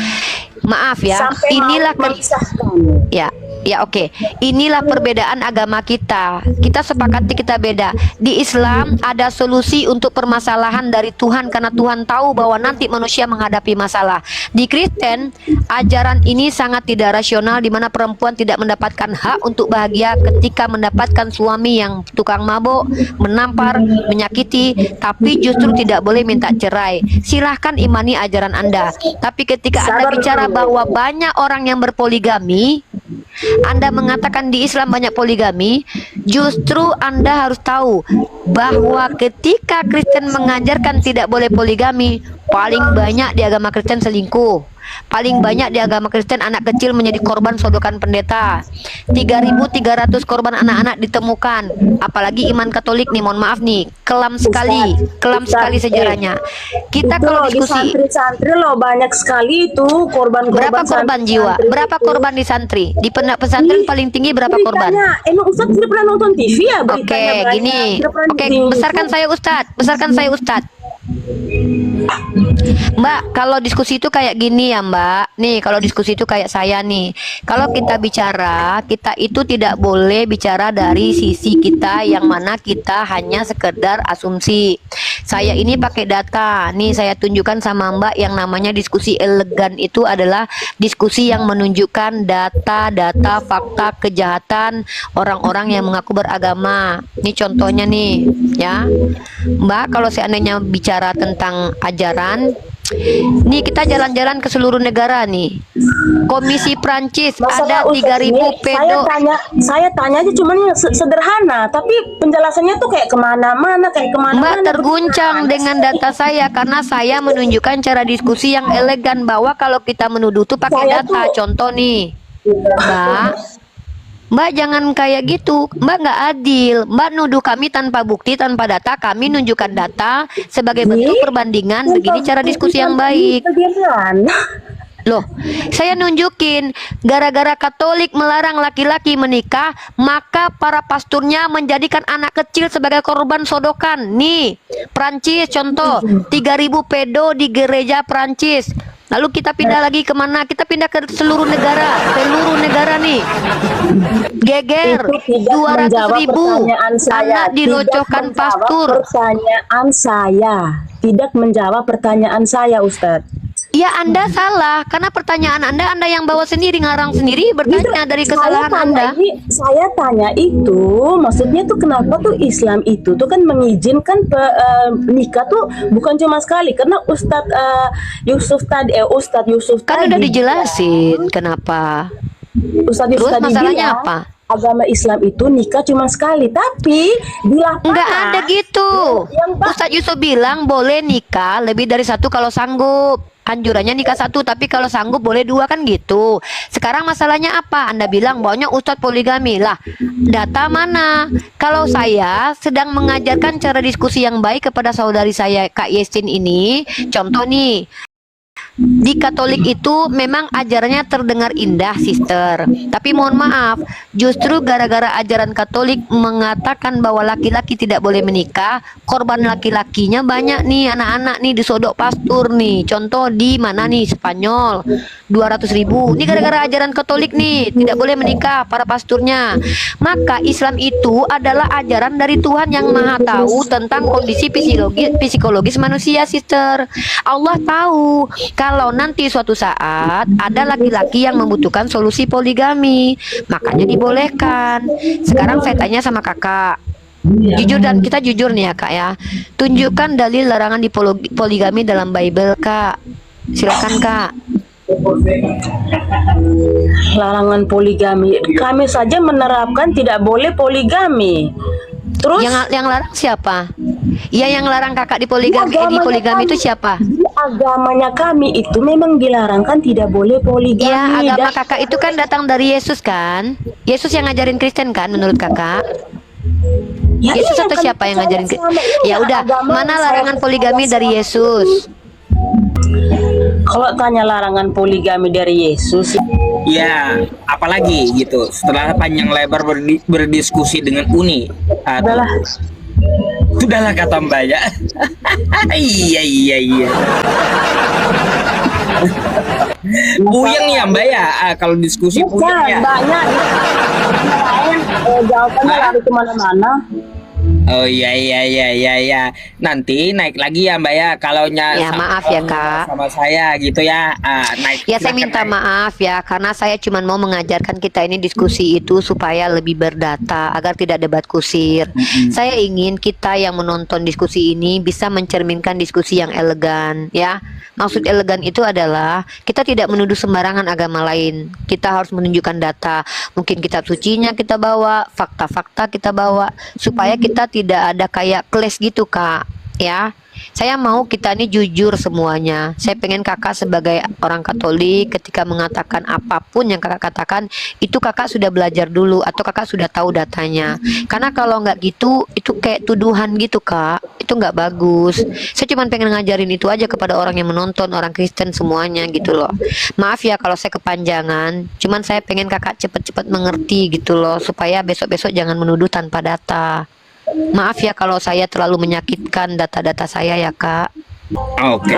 Speaker 3: maaf ya,
Speaker 6: Sampai
Speaker 3: inilah
Speaker 6: mau memisahkan.
Speaker 3: ya oke. Inilah perbedaan agama kita. Kita sepakati kita beda. Di Islam ada solusi untuk permasalahan dari Tuhan karena Tuhan tahu bahwa nanti manusia menghadapi masalah. Di Kristen, ajaran ini sangat tidak rasional di mana perempuan tidak mendapatkan hak untuk bahagia ketika mendapatkan suami yang tukang mabuk, menampar, menyakiti, tapi justru tidak boleh minta cerai. Silahkan imani ajaran Anda. Tapi ketika Anda
Speaker 6: Sabar
Speaker 3: bicara
Speaker 6: dulu.
Speaker 3: bahwa banyak orang yang berpoligami, Anda mengatakan di Islam banyak poligami, justru Anda harus tahu bahwa ketika Kristen mengajarkan tidak boleh poligami, paling banyak di agama Kristen selingkuh. Paling banyak di agama Kristen anak kecil menjadi korban sodokan pendeta. 3.300 korban anak-anak ditemukan. Apalagi iman Katolik nih, mohon maaf nih, kelam sekali sejarahnya. Kita
Speaker 6: Itu
Speaker 3: kalau
Speaker 6: loh, di
Speaker 3: diskusi,
Speaker 6: santri-santri loh banyak sekali itu korban-korban.
Speaker 3: berapa korban jiwa?
Speaker 6: santri-santri
Speaker 3: Berapa
Speaker 6: itu.
Speaker 3: korban di santri? Di pesantren
Speaker 6: Ih,
Speaker 3: paling tinggi berapa korban?
Speaker 6: Beritanya, emang Ustadz tidak pernah nonton TV ya
Speaker 3: Oke,
Speaker 6: beritanya banyak?
Speaker 3: gini.
Speaker 6: Tidak pernah
Speaker 3: Oke,
Speaker 6: di-
Speaker 3: besarkan saya Ustadz. Besarkan saya Ustadz. Mbak, kalau diskusi itu kayak gini ya Mbak. Nih, kalau diskusi itu kayak saya nih. Kalau kita bicara, kita itu tidak boleh bicara dari sisi kita yang mana kita hanya sekedar asumsi. Saya ini pakai data. Nih, saya tunjukkan sama Mbak yang namanya diskusi elegan itu adalah diskusi yang menunjukkan data-data fakta kejahatan orang-orang yang mengaku beragama. Ini contohnya nih, ya. Mbak, kalau seandainya bicara tentang ajaran, nih kita jalan-jalan ke seluruh negara nih. Komisi Prancis
Speaker 6: Masalah
Speaker 3: ada
Speaker 6: Ustadz
Speaker 3: 3.000
Speaker 6: ini,
Speaker 3: pedo.
Speaker 6: saya tanya aja cuman yang sederhana, tapi penjelasannya tuh kayak kemana-mana,
Speaker 3: Mbak terguncang dengan data saya karena saya menunjukkan cara diskusi yang elegan bahwa kalau kita menuduh tuh pakai
Speaker 6: Saya
Speaker 3: data.
Speaker 6: tuh-
Speaker 3: Contoh nih, Mbak jangan kayak gitu. Mbak nggak adil. Mbak nuduh kami tanpa bukti, tanpa data. Kami nunjukkan data sebagai bentuk perbandingan. Begini cara diskusi yang baik.
Speaker 6: Bagaimana?
Speaker 3: Loh, saya nunjukin gara-gara Katolik melarang laki-laki menikah, maka para pasturnya menjadikan anak kecil sebagai korban sodokan. Nih, Prancis contoh, 3.000 pedo di gereja Prancis. Lalu kita pindah lagi kemana? Kita pindah ke seluruh negara nih. Geger,
Speaker 6: Itu tidak
Speaker 3: 200.000
Speaker 6: pertanyaan saya.
Speaker 3: anak dirocokkan
Speaker 6: Tidak menjawab
Speaker 3: pastur.
Speaker 6: Pertanyaan saya tidak menjawab pertanyaan saya, Ustadz.
Speaker 3: Ya Anda salah, karena pertanyaan Anda yang bawa sendiri, ngarang sendiri, bertanya dari kesalahan Anda.
Speaker 6: Saya tanya itu, maksudnya tuh kenapa tuh Islam itu tuh kan mengizinkan nikah tuh bukan cuma sekali, karena Ustadz Yusuf
Speaker 3: Kan udah
Speaker 6: tadi
Speaker 3: dijelasin kenapa.
Speaker 6: Ustadz Yusuf
Speaker 3: Terus
Speaker 6: tadi
Speaker 3: masalahnya
Speaker 6: bilang,
Speaker 3: apa?
Speaker 6: agama Islam itu nikah cuma sekali, tapi di lapangan
Speaker 3: Nggak ada gitu.
Speaker 6: yang
Speaker 3: Ustadz Yusuf bilang boleh nikah lebih dari satu kalau sanggup. Anjurannya nikah satu, tapi kalau sanggup boleh dua kan gitu. Sekarang masalahnya apa? Anda bilang bahwanya Ustadz poligami lah. Data mana? Kalau saya sedang mengajarkan cara diskusi yang baik kepada saudari saya Kak Yesin ini. Contoh nih. Di Katolik itu memang ajarannya terdengar indah, sister. Tapi mohon maaf, justru gara-gara ajaran Katolik mengatakan bahwa laki-laki tidak boleh menikah, korban laki-lakinya banyak nih, anak-anak nih disodok pastur nih. Contoh di mana nih, Spanyol, 200.000. Ini gara-gara ajaran Katolik nih, tidak boleh menikah para pasturnya. Maka Islam itu adalah ajaran dari Tuhan yang Maha Tahu tentang kondisi psikologis manusia, sister. Allah tahu kalau nanti suatu saat ada laki-laki yang membutuhkan solusi poligami, makanya dibolehkan. Sekarang saya tanya sama kakak, jujur, dan kita jujur nih ya kak ya, tunjukkan dalil larangan di poligami dalam Bible kak. Silakan kak.
Speaker 6: larangan poligami, kami saja menerapkan tidak boleh poligami. Terus
Speaker 3: Yang larang siapa? Ya yang larang kakak di poligami, itu siapa?
Speaker 6: di agamanya kami itu memang dilarangkan tidak boleh poligami.
Speaker 3: Ya agama
Speaker 6: Dan
Speaker 3: kakak itu kan datang dari Yesus kan? Yesus yang ngajarin Kristen kan menurut kakak?
Speaker 6: ya
Speaker 3: Yesus
Speaker 6: iya,
Speaker 3: atau
Speaker 6: kan
Speaker 3: siapa yang
Speaker 6: percaya
Speaker 3: ngajarin?
Speaker 6: sama ini
Speaker 3: Ya udah,
Speaker 6: agama
Speaker 3: mana
Speaker 6: saya
Speaker 3: larangan poligami
Speaker 6: percaya
Speaker 3: dari
Speaker 6: sama.
Speaker 3: Yesus?
Speaker 6: Kalau tanya larangan poligami dari Yesus,
Speaker 1: Ya, apalagi gitu. Setelah panjang lebar berdiskusi dengan Uni,
Speaker 6: adalah
Speaker 1: sudahlah kata Mbak ya. Iya. Puyeng ya Mbak ya, kalau diskusi puyeng ya.
Speaker 6: banyak jawabannya
Speaker 1: Hah?
Speaker 6: lari kemana-mana.
Speaker 1: Oh iya. Nanti naik lagi ya Mbak ya, kalau
Speaker 3: Ya, maaf ya, Kak.
Speaker 1: sama saya gitu ya. Naik.
Speaker 3: Ya saya
Speaker 1: silahkan
Speaker 3: minta
Speaker 1: naik.
Speaker 3: maaf ya, karena saya cuma mau mengajarkan kita ini diskusi itu supaya lebih berdata agar tidak debat kusir. Saya ingin kita yang menonton diskusi ini bisa mencerminkan diskusi yang elegan ya. Maksud elegan itu adalah kita tidak menuduh sembarangan agama lain. Kita harus menunjukkan data. Mungkin kitab sucinya kita bawa, fakta-fakta kita bawa, supaya kita tidak ada kayak clash gitu kak ya. Saya mau kita ini jujur semuanya. Saya pengen kakak sebagai orang Katolik ketika mengatakan apapun yang kakak katakan itu kakak sudah belajar dulu atau kakak sudah tahu datanya. Karena kalau nggak gitu itu kayak tuduhan gitu kak. Itu nggak bagus. Saya cuma pengen ngajarin itu aja kepada orang yang menonton, orang Kristen semuanya gitu loh. Maaf ya kalau saya kepanjangan. Cuman saya pengen kakak cepet-cepet mengerti gitu loh supaya besok-besok jangan menuduh tanpa data. Maaf ya kalau saya terlalu menyakitkan data-data saya ya kak.
Speaker 1: Oke.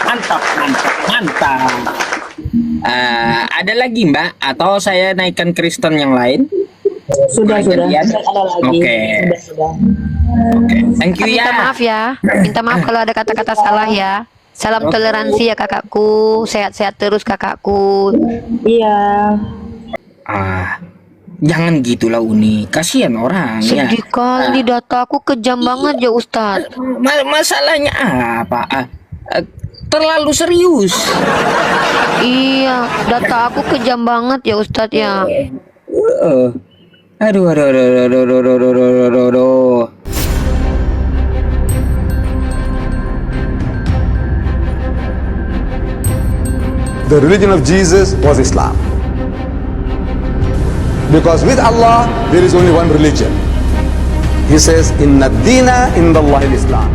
Speaker 1: Mantap. Ada lagi Mbak atau saya naikkan Kristen yang lain?
Speaker 6: Sudah.
Speaker 1: Gantian?
Speaker 6: Ada lagi.
Speaker 1: Oke.
Speaker 6: Sudah.
Speaker 1: Thank you
Speaker 3: Minta
Speaker 1: ya.
Speaker 3: maaf ya. Minta maaf kalau ada kata-kata salah ya. Salam toleransi ya kakakku. Sehat-sehat terus kakakku.
Speaker 6: Iya.
Speaker 1: Jangan gitulah Uni, kasihan orang ya.
Speaker 3: Sedih kali data aku kejam banget ya Ustadz.
Speaker 1: Masalahnya apa? Terlalu serius.
Speaker 3: Iya, data aku kejam banget ya Ustadz ya.
Speaker 1: Aduh.
Speaker 7: The religion of Jesus was Islam. Because with Allah, there is only one religion. He says, Inna dina inda Allah Islam.